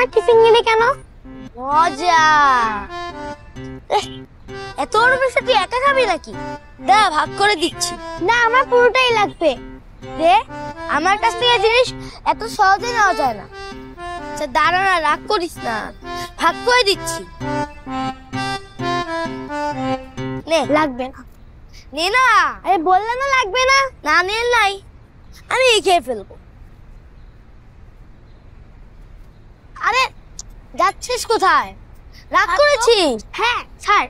আমার টিফিন নিলি কেন? মজা। এত বড় পিসা তুই একা খাবি নাকি? দা ভাগ করে দিচ্ছি। না, আমার পুরোটাই লাগবে। দে, আমার কাছ থেকে জিনিস এত সহজে নেওয়া যায় না। আচ্ছা দাঁড়া না, রাগ করিস না, ভাগ করে দিচ্ছি। নে। লাগবে না। নে না। আরে বললে না লাগবে না। না নিয়ে নাই, আমি খেয়ে ফেলবো। আরে যাচ্ছিস কোথায়? রাগ করেছিস? হ্যাঁ ছাড়।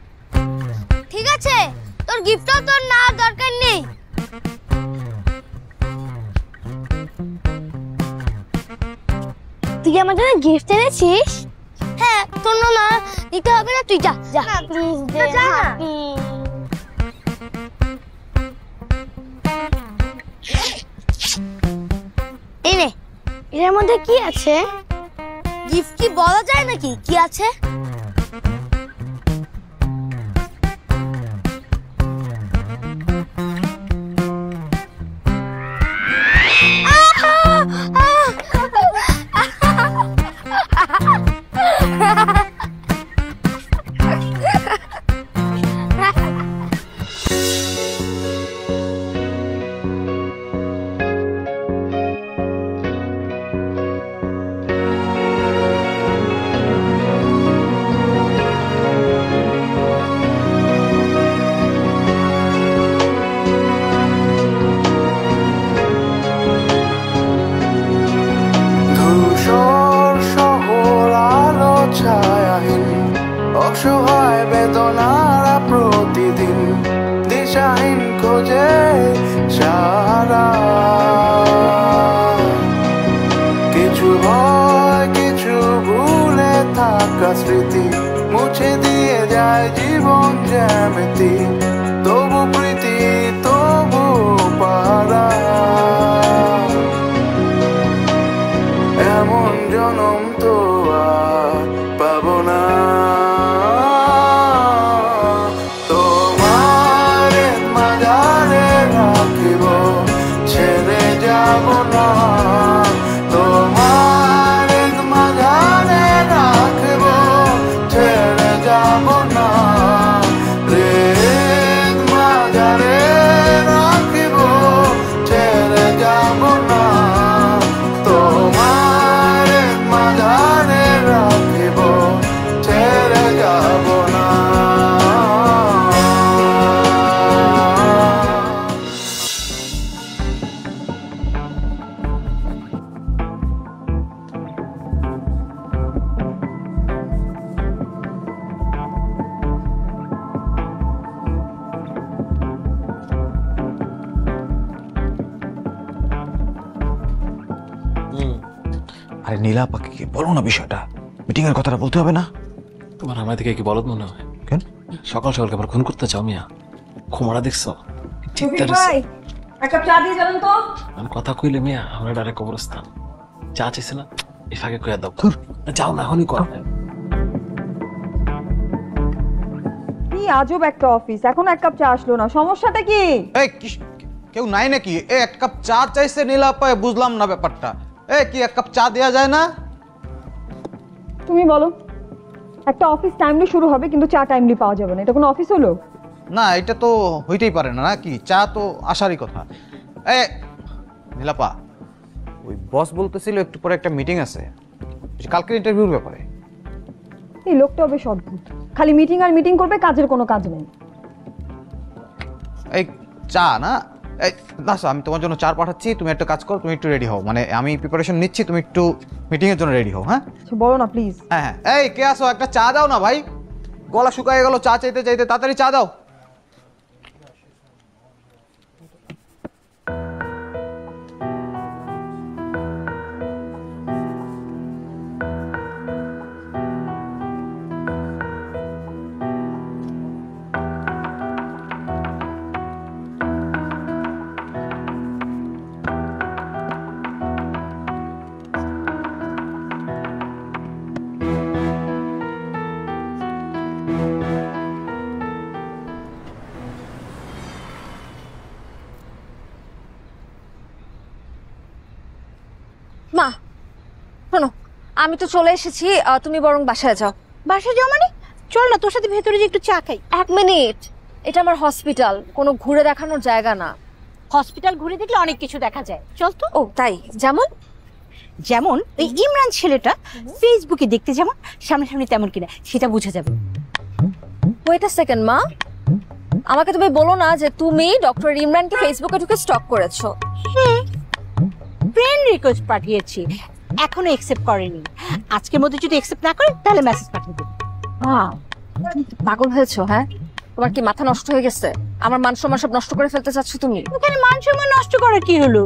ঠিক আছে, তোর গিফটও তোর না দরকার নেই। তুই আমার জন্য গিফট এনেছিস? হ্যাঁ, তোর না নিতে হবে না, তুই যা যা। না প্লিজ দে যা না। না। এই নে। এর মধ্যে কি আছে? গিফট কি বলা যায় নাকি কি আছে? অসহায় বেদনারা প্রতিদিন দিশাহীন খোঁজে সারা। কিছু ভয়, কিছু ভুলে থাকা স্মৃতি মুছে দিয়ে যায় জীবন জ্যামিতি। তবু প্রীতি, তবু পারা, এমন জনম তো আর পাবো না। আরে নীলাপাকে কি বলো না বিষয়টা, মিটিং এর কথাটা বলতে হবে না? তোমার আমার দিকে কি বলদ মনে হয়? কেন সকাল সকাল আবার খুন করতে চাও মিয়া? খোমারা দেখছো? এক কাপ চা দিয়ে যাবেন তো। আমি কথা কইলে মিয়া আমরা ডাইরেক্ট কবরস্থান। চা চাইছে না, এই ফাঁকে কইয়া দাও। যাও না, এখনই কর। কি আজব একটা অফিস, এখন এক কাপ চা আসলো না, সমস্যাটা কি? এই কেউ নাই নাকি? এক কাপ চা চাইছে নীলাপায়, বুঝলাম না ব্যাপারটা। কি এক কাপ চা দেওয়া যায় না? তুমি বলো, একটা অফিস টাইমলি শুরু হবে কিন্তু চা টাইমলি পাওয়া যাবে না, এটা কোনো অফিস হলো? না, এটা তো হইতেই পারে না নাকি? চা তো আসারই কথা। নীলাপা, ওই বস বলতেছিল একটু পরে একটা মিটিং আছে কালকের ইন্টারভিউর ব্যাপারে। এই লোকটা বেশ অদ্ভুত, খালি মিটিং আর মিটিং করবে, কাজের কোনো কাজ নেই। এই চা না, না আমি তোমার জন্য চা পাঠাচ্ছি, তুমি একটা কাজ করো, তুমি একটু রেডি হও, মানে আমি প্রিপারেশন নিচ্ছি, তুমি একটু মিটিং এর জন্য রেডি হও। হ্যাঁ বলো না প্লিজ। হ্যাঁ হ্যাঁ, এই কে আসো, একটা চা দাও না ভাই, গলা শুকায় গেল চা চাইতে চাইতে, তাড়াতাড়ি চা দাও। মা শোনো, আমি তো চলে এসেছি, তুমি বরং বাসায় যাও। বাসায় যাও মানে? চল না, তোর সাথে ভেতরে যে একটু চা খাই। 1 মিনিট, এটা আমার হসপিটাল, কোনো ঘুরে দেখানোর জায়গা না। হসপিটাল ঘুরে দেখলে অনেক কিছু দেখা যায়, চল তো। ও তাই? যেমন যেমন ওই ইমরান ছেলেটা ফেসবুকে দেখতে যেমন, সামনাসামনি তেমন কিনা সেটা বোঝা যাবে। ওয়েট আ সেকেন্ড মা, আমাকে তুমি বলো না যে তুমি ডক্টর ইমরানকে ফেসবুকে ঢুকে স্টক করেছো? ফ্রেন্ড রিকোয়েস্ট পাঠিয়েছি, এখনো অ্যাকসেপ্ট করেনি। আজকের মধ্যে যদি অ্যাকসেপ্ট না করে তাহলে মেসেজ পাঠিয়ে দেবো। পাগল হয়েছো? হ্যাঁ, তোমার কি মাথা নষ্ট হয়ে গেছে? আমার মান সম্মান সব নষ্ট করে ফেলতে চাচ্ছ তুমি? ওখানে মান সম্মান নষ্ট করার কি হলো?